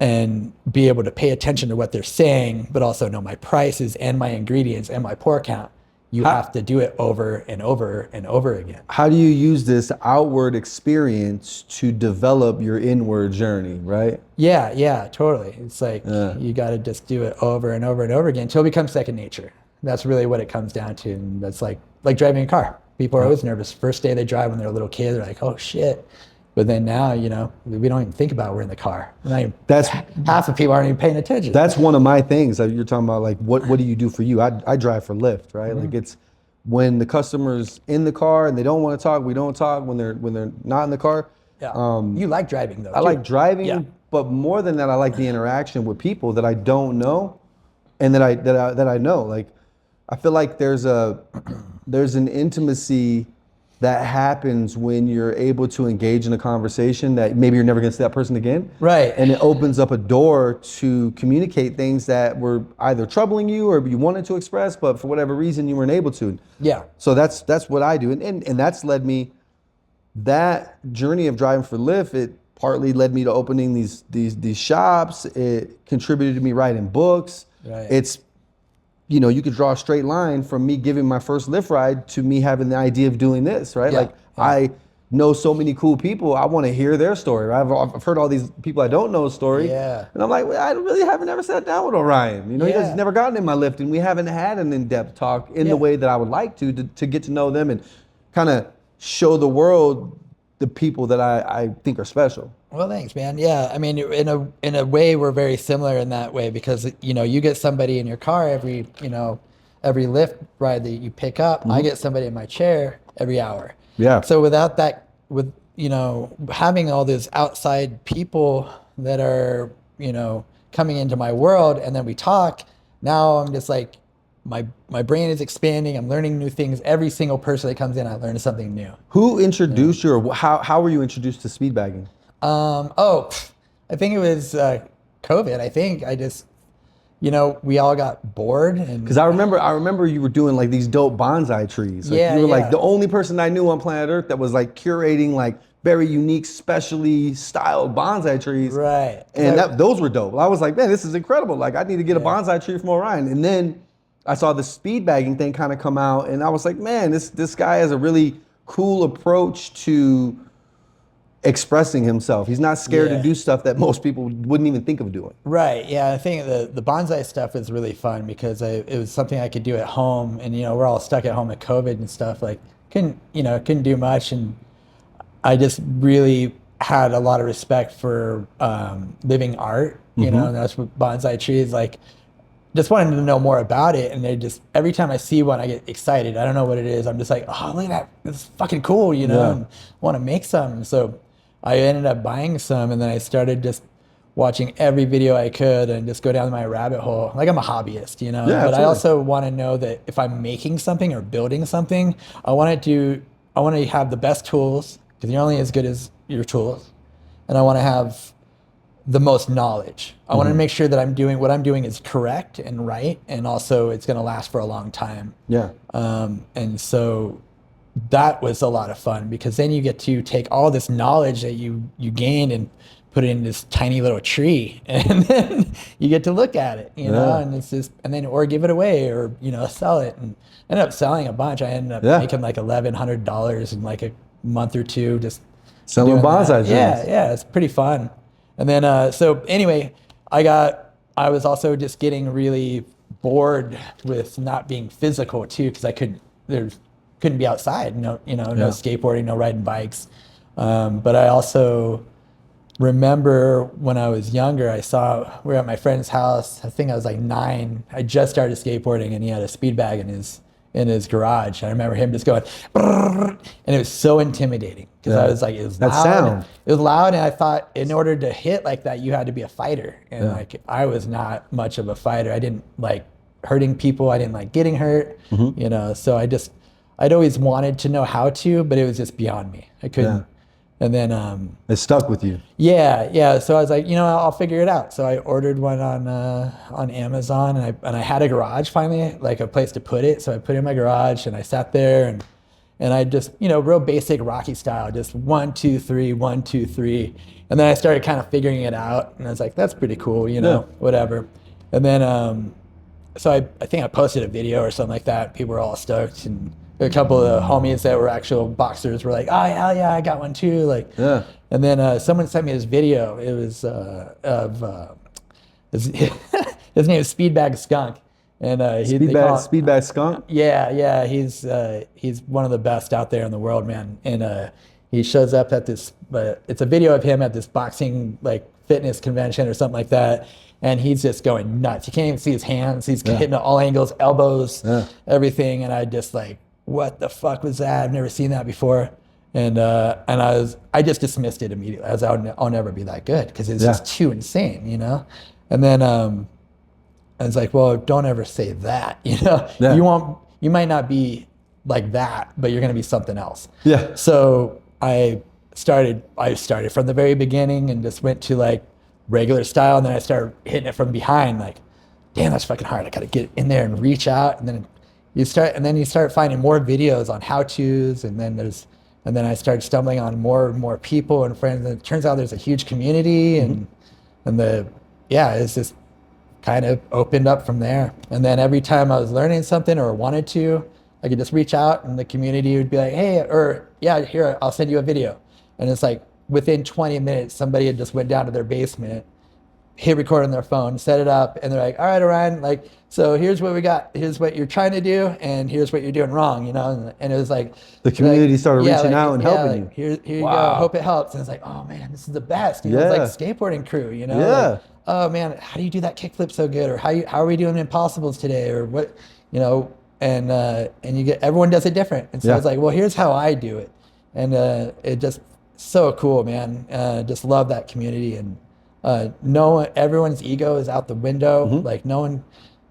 and be able to pay attention to what they're saying, but also know my prices and my ingredients and my pour count, you have to do it over and over and over again. How do you use this outward experience to develop your inward journey, right? Yeah, totally. It's like you got to just do it over and over and over again until it becomes second nature. That's really what it comes down to. And that's like driving a car. People are always nervous. First day they drive when they're a little kid, they're like, oh shit. But then now, you know, we don't even think about we're in the car. That's half of people aren't even paying attention. That's one of my things. You're talking about like, what do you do for you? I drive for Lyft, right? Like it's when the customer's in the car and they don't want to talk, we don't talk. When they're not in the car. Yeah. You like driving though. I like driving, but more than that, I like the interaction with people that I don't know and that I know. Like I feel like there's an intimacy that happens when you're able to engage in a conversation that maybe you're never going to see that person again. Right. And it opens up a door to communicate things that were either troubling you or you wanted to express, but for whatever reason you weren't able to. Yeah. So that's what I do. And that's led me, that journey of driving for Lyft, it partly led me to opening these shops. It contributed to me writing books. Right. It's, you know, you could draw a straight line from me giving my first Lyft ride to me having the idea of doing this, right? Yeah. Like I know so many cool people. I want to hear their story. Right? I've heard all these people I don't know's story. Yeah. And I'm like, well, I really haven't ever sat down with Orion. You know, he's never gotten in my Lyft and we haven't had an in-depth talk in the way that I would like to get to know them and kind of show the world the people that I think are special. Well, thanks, man. Yeah, I mean, in a way, we're very similar in that way because, you know, you get somebody in your car every Lyft ride that you pick up. I get somebody in my chair every hour. Yeah. So without that, with, you know, having all these outside people that are, you know, coming into my world and then we talk, now I'm just like, my brain is expanding. I'm learning new things. Every single person that comes in, I learn something new. Who introduced you, or how were you introduced to speed bagging? I think it was COVID. I think I just, you know, we all got bored. And because I remember you were doing like these dope bonsai trees. Like you were like the only person I knew on planet Earth that was like curating like very unique, specially styled bonsai trees. Right. And those were dope. I was like, man, this is incredible. Like I need to get a bonsai tree from Orion. And then I saw the speed bagging thing kind of come out, and I was like, man, this guy has a really cool approach to expressing himself. He's not scared to do stuff that most people wouldn't even think of doing. Right. Yeah. I think the bonsai stuff was really fun because it was something I could do at home, and you know, we're all stuck at home at COVID and stuff. Like couldn't do much, and I just really had a lot of respect for living art. You know, and that's what bonsai trees like. Just wanted to know more about it, and they just every time I see one, I get excited. I don't know what it is. I'm just like, oh, look at that! It's fucking cool, you know. And want to make some. So I ended up buying some, and then I started just watching every video I could and just go down my rabbit hole. Like I'm a hobbyist, you know. Yeah, but absolutely. I also want to know that if I'm making something or building something, I want to have the best tools because you're only as good as your tools, and I want to have the most knowledge. I want to make sure that what I'm doing is correct and right, and also it's going to last for a long time. Yeah. And so that was a lot of fun because then you get to take all this knowledge that you gained and put it in this tiny little tree, and then you get to look at it, you know, and it's just, and then, or give it away or, you know, sell it, and ended up selling a bunch. I ended up making like $1,100 in like a month or two, just selling bonsai trees. Yeah, it's pretty fun. And then, so anyway, I was also just getting really bored with not being physical too, because I couldn't be outside, no skateboarding, no riding bikes. But I also remember when I was younger, we were at my friend's house. I think I was like 9. I just started skateboarding, and he had a speed bag in his garage. I remember him just going, and it was so intimidating because I was like, it was loud. That sound. It was loud, and I thought in order to hit like that, you had to be a fighter. And like, I was not much of a fighter. I didn't like hurting people. I didn't like getting hurt, you know? So I'd always wanted to know how to, but it was just beyond me. I couldn't. Yeah. And then, it stuck with you. Yeah. So I was like, you know, I'll figure it out. So I ordered one on Amazon, and I had a garage finally, like a place to put it. So I put it in my garage, and I sat there, and I just, you know, real basic Rocky style, just 1, 2, 3, 1, 2, 3. And then I started kind of figuring it out, and I was like, that's pretty cool, you know, whatever. And then so I think I posted a video or something like that. People were all stoked, and a couple of the homies that were actual boxers were like, "Oh hell yeah, I got one too!" Like, Yeah. And then someone sent me this video. It was of his, his name is Speedbag Skunk, and Speedbag Skunk. yeah, he's one of the best out there in the world, man. And he shows up at this, it's a video of him at this boxing like fitness convention or something like that, and he's just going nuts. You can't even see his hands. He's hitting at all angles, elbows, everything. And I just like, what the fuck was that? I've never seen that before. And I just dismissed it immediately. I was, I'll never be that good because it's just too insane, you know. And then I was like, well, don't ever say that, you know. You might not be like that, but you're gonna be something else. Yeah. So I started from the very beginning and just went to like regular style, and then I started hitting it from behind. Like, damn, that's fucking hard. I gotta get in there and reach out, and then you start finding more videos on how tos, and then I started stumbling on more and more people and friends, and it turns out there's a huge community, and it's just kind of opened up from there. And then every time I was learning something or wanted to, I could just reach out, and the community would be like, hey, or yeah, here, I'll send you a video. And it's like within 20 minutes, somebody had just went down to their basement, hit record on their phone, set it up, and they're like, all right, Orion, like, so here's what we got. Here's what you're trying to do, and here's what you're doing wrong, you know? And it was like... The community started reaching out and helping you. Here you go, hope it helps. And it's like, oh man, this is the best. You know, it's like skateboarding crew, you know? Yeah. Like, oh man, how do you do that kickflip so good? Or how are we doing impossibles today? Or what, you know? And you get, everyone does it different. And so it's like, well, here's how I do it. And it just so cool, man. Just love that community, and everyone's ego is out the window. Like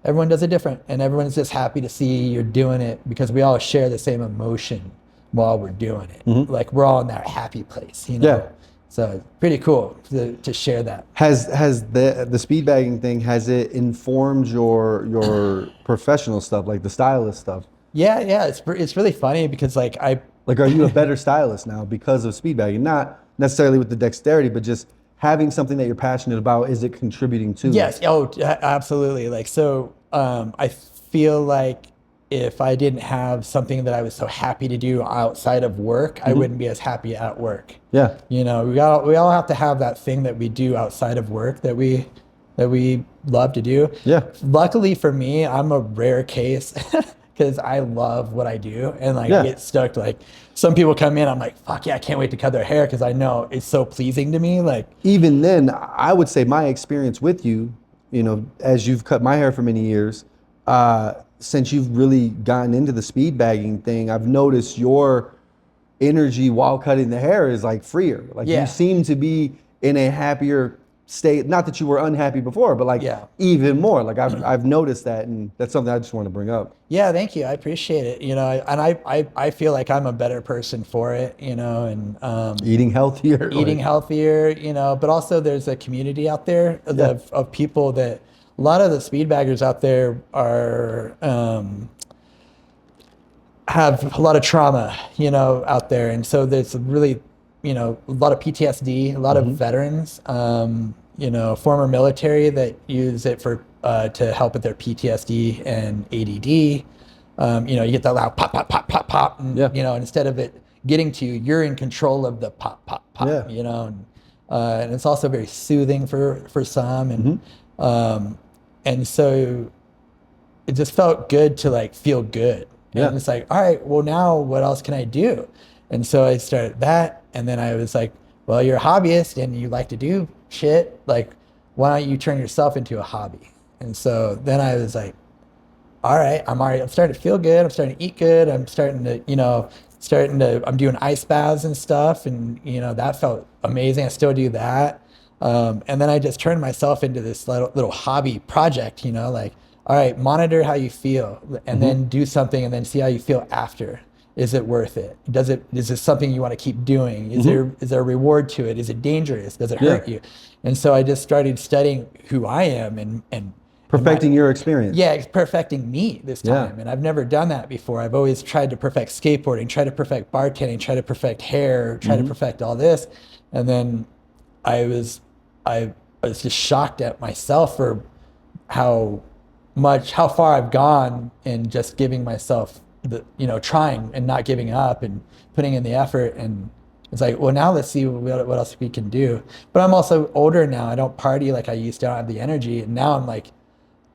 everyone does it different, and everyone's just happy to see you're doing it because we all share the same emotion while we're doing it. Like we're all in that happy place, you know? Yeah. So it's pretty cool to share that. Has the speed bagging thing, has it informed your professional stuff, like the stylist stuff? Yeah, it's really funny because like are you a better stylist now because of speed bagging? Not necessarily with the dexterity, but just having something that you're passionate about, is it contributing to? Yes, absolutely. Like, so I feel like if I didn't have something that I was so happy to do outside of work, I wouldn't be as happy at work. Yeah. You know, we all have to have that thing that we do outside of work that we love to do. Yeah. Luckily for me, I'm a rare case because I love what I do, and like I get stuck. Like some people come in, I'm like, fuck yeah, I can't wait to cut their hair because I know it's so pleasing to me. Like even then, I would say my experience with you, you know, as you've cut my hair for many years, since you've really gotten into the speed bagging thing, I've noticed your energy while cutting the hair is like freer. Like you seem to be in a happier state. Not that you were unhappy before, but like even more. Like I've noticed that, and that's something I just want to bring up. Yeah, thank you. I appreciate it. You know, and I feel like I'm a better person for it. You know, and eating healthier, you know. But also, there's a community out there of people that. A lot of the speed baggers out there are have a lot of trauma, you know, out there, and so there's really, you know, a lot of PTSD, a lot of veterans, you know, former military that use it for to help with their PTSD and ADD. You know, you get that loud pop, pop, pop, pop, pop, and you know, instead of it getting to you, you're in control of the pop, pop, pop. You know, and it's also very soothing for some, and so it just felt good to like feel good. And it's like, all right, well now what else can I do? And so I started that, and then I was like, well, you're a hobbyist and you like to do shit, like why don't you turn yourself into a hobby? And so then I was like, all right, I'm starting to feel good, I'm starting to eat good, I'm starting to, you know, I'm doing ice baths and stuff, and you know, that felt amazing. I still do that. And then I just turned myself into this little hobby project, you know, like, all right, monitor how you feel, and then do something, and then see how you feel after. Is it worth it? Is this something you want to keep doing? Is there a reward to it? Is it dangerous? Does it hurt you? And so I just started studying who I am and perfecting your experience. Yeah, it's perfecting me this time. And I've never done that before. I've always tried to perfect skateboarding, try to perfect bartending, try to perfect hair, try to perfect all this. And then I was just shocked at myself for how how far I've gone in just giving myself trying and not giving up and putting in the effort. And it's like, well, now let's see what else we can do. But I'm also older now. I don't party like I used to. I don't have the energy. And now I'm like,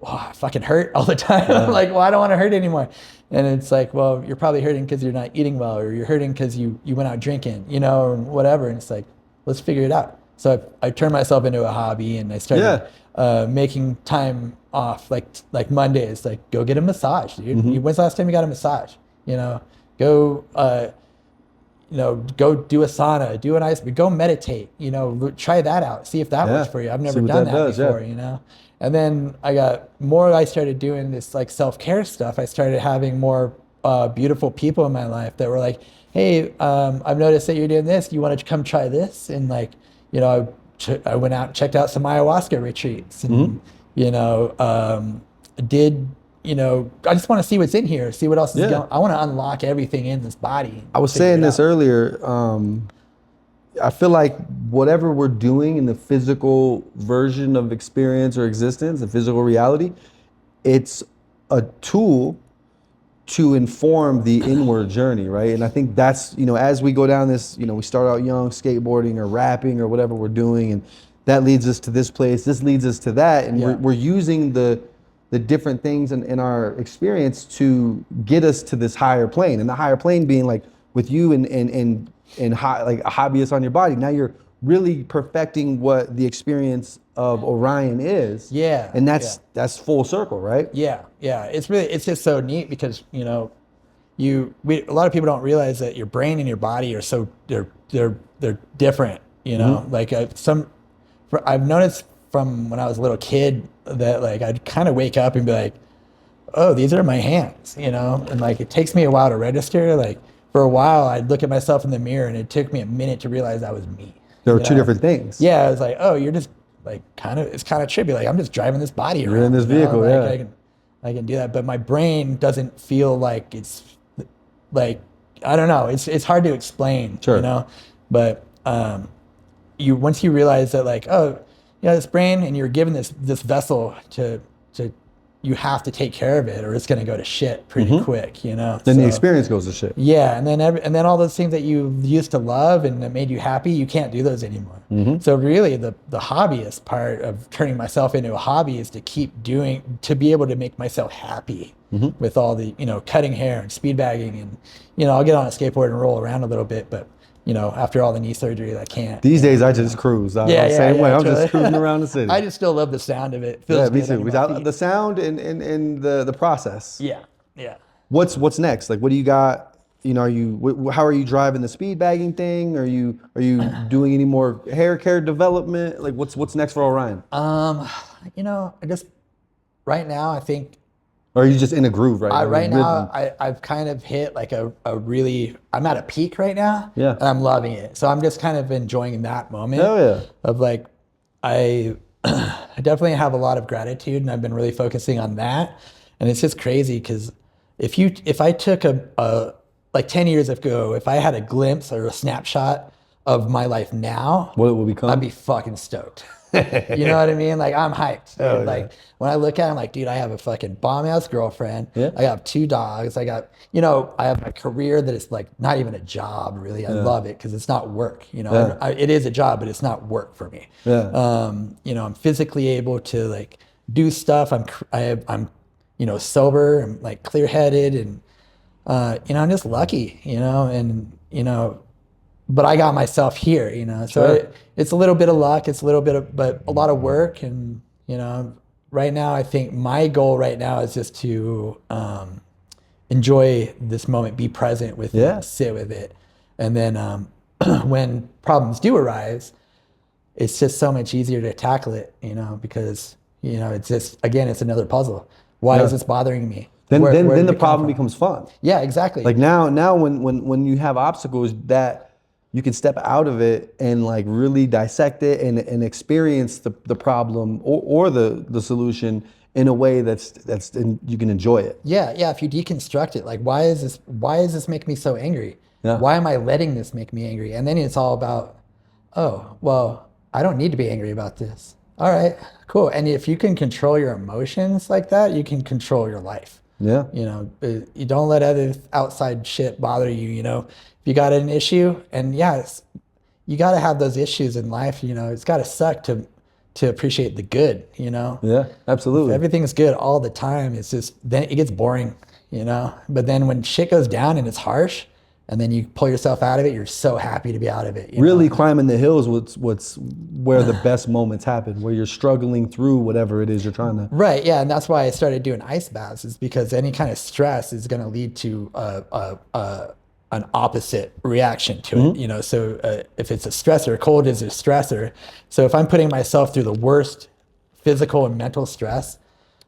oh, I fucking hurt all the time. I'm like, well, I don't want to hurt anymore. And it's like, well, you're probably hurting because you're not eating well, or you're hurting because you went out drinking, or whatever. And it's like, let's figure it out. So I turned myself into a hobby, and I started making time off, like Mondays, like go get a massage, dude. When's the last time you got a massage? Go go do a sauna, do an ice, go meditate, try that out, see if that works for you. I've never done that before, And then I started doing this like self-care stuff. I started having more beautiful people in my life that were like, hey, I've noticed that you're doing this. You want to come try this? And like, I went out and checked out some ayahuasca retreats and, I just want to see what's in here, see what else is going. I want to unlock everything in this body. I was saying this earlier. I feel like whatever we're doing in the physical version of experience or existence, the physical reality, it's a tool to inform the inward journey, right? And I think that's, as we go down this, we start out young, skateboarding or rapping or whatever we're doing, and that leads us to this place, this leads us to that, and we're using the different things in our experience to get us to this higher plane. And the higher plane being like with you and like a hobbyist on your body. Now you're really perfecting what the experience of Orion is. Yeah. And that's full circle, right? Yeah. Yeah. It's just so neat because, a lot of people don't realize that your brain and your body are so, they're different, like I've noticed from when I was a little kid that like, I'd kind of wake up and be like, oh, these are my hands, and like, it takes me a while to register. Like, for a while, I'd look at myself in the mirror, and it took me a minute to realize that was me. There were two different things. Yeah, I was like, oh, you're just like it's kind of trippy. Like I'm just driving this body around. You're in this vehicle, like, I can do that, but my brain doesn't feel like it's like I don't know. It's hard to explain, But once you realize that, like, oh, this brain, and you're given this vessel to you have to take care of it, or it's going to go to shit pretty quick, Then the experience goes to shit. Yeah, and then all those things that you used to love and that made you happy, you can't do those anymore. So really, the hobbyist part of turning myself into a hobby is to keep doing, to be able to make myself happy with all the cutting hair and speed bagging, and I'll get on a skateboard and roll around a little bit, but after all the knee surgery, I can't. These days, I just cruise. I'm the same way. I'm just cruising around the city. I just still love the sound of it. It feels me too. Without the sound and the process. Yeah. What's next? Like, what do you got? How are you driving the speed bagging thing? Are you doing any more hair care development? Like, what's next for Orion? I just right now, I think. Or are you just in a groove right now? Right now, I've kind of hit like I'm at a peak right now. Yeah. And I'm loving it. So I'm just kind of enjoying that moment. Hell yeah. Of like, I definitely have a lot of gratitude, and I've been really focusing on that. And it's just crazy because if I took like 10 years ago, if I had a glimpse or a snapshot of my life now, what it will become, I'd be fucking stoked. You know what I mean? Like, I'm hyped. Oh, like when I look at it, I'm like, dude, I have a fucking bomb ass girlfriend. Yeah. I have 2 dogs. I have a career that is like not even a job really. I love it because it's not work. It is a job, but it's not work for me. Yeah. I'm physically able to like do stuff. I'm sober. I'm like clear headed, and I'm just lucky. But I got myself here, so it's a little bit of luck. It's a little bit of, but a lot of work. And, right now, I think my goal right now is just to enjoy this moment, be present with it, sit with it. And then when problems do arise, it's just so much easier to tackle it, because, it's just, again, it's another puzzle. Why is this bothering me? Then the problem becomes fun. Yeah, exactly. Like now when you have obstacles that you can step out of it and like really dissect it and experience the problem or the solution in a way that's you can enjoy it. Yeah. If you deconstruct it, like, why is this making me so angry? Yeah. Why am I letting this make me angry? And then it's all about, oh, well, I don't need to be angry about this. All right, cool. And if you can control your emotions like that, you can control your life. Yeah. You know, you don't let other outside shit bother you. You know, if you got an issue, and yeah, you got to have those issues in life. You know, it's got to suck to appreciate the good. You know, Yeah, if absolutely. everything's good all the time, it's just then it gets boring. You know, but then when shit goes down and it's harsh, and then you pull yourself out of it, you're so happy to be out of it. You Really know? climbing the hills, what's where the best moments happen, where you're struggling through whatever it is you're trying to. Right. Yeah. And that's why I started doing ice baths, is because any kind of stress is going to lead to an opposite reaction to it. You know, so if it's a stressor, cold is a stressor. So if I'm putting myself through the worst physical and mental stress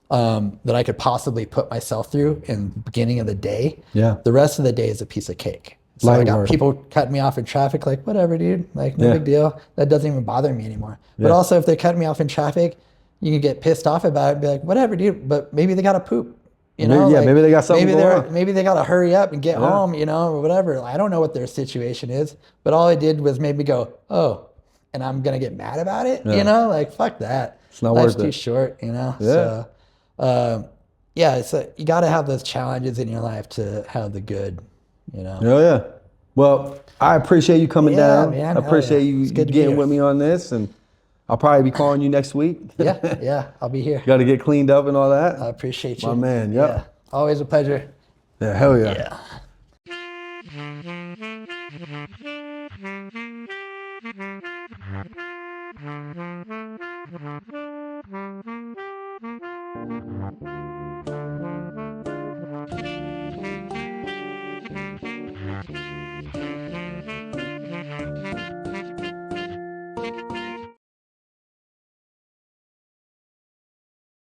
that I could possibly put myself through in the beginning of the day, Yeah. the rest of the day is a piece of cake. So I Light got work. people cutting me off in traffic, like, whatever, dude, like, no Yeah. big deal. That doesn't even bother me anymore. But Yeah. also, if they're cutting me off in traffic, you can get pissed off about it and be like, whatever, dude, but maybe they got to poop. You know, Maybe, yeah, like, maybe they got something going on. maybe they got to hurry up and get Yeah. home, you know, or whatever. I don't know what their situation is, but all it did was make me go, oh, and I'm gonna get mad about it, Yeah. you know, like, fuck that. It's not Life's worth too it. short, you know. Yeah. So, yeah, it's you got to have those challenges in your life to have the good, you know. Oh yeah. Well, I appreciate you coming Yeah, down. man. I Hell appreciate yeah. you It's good to be getting here. with me on this, and I'll probably be calling you next week. Yeah, I'll be here. Got to get cleaned up and all that. I appreciate you. My man, yep. Yeah, always a pleasure. Yeah, hell yeah. Yeah.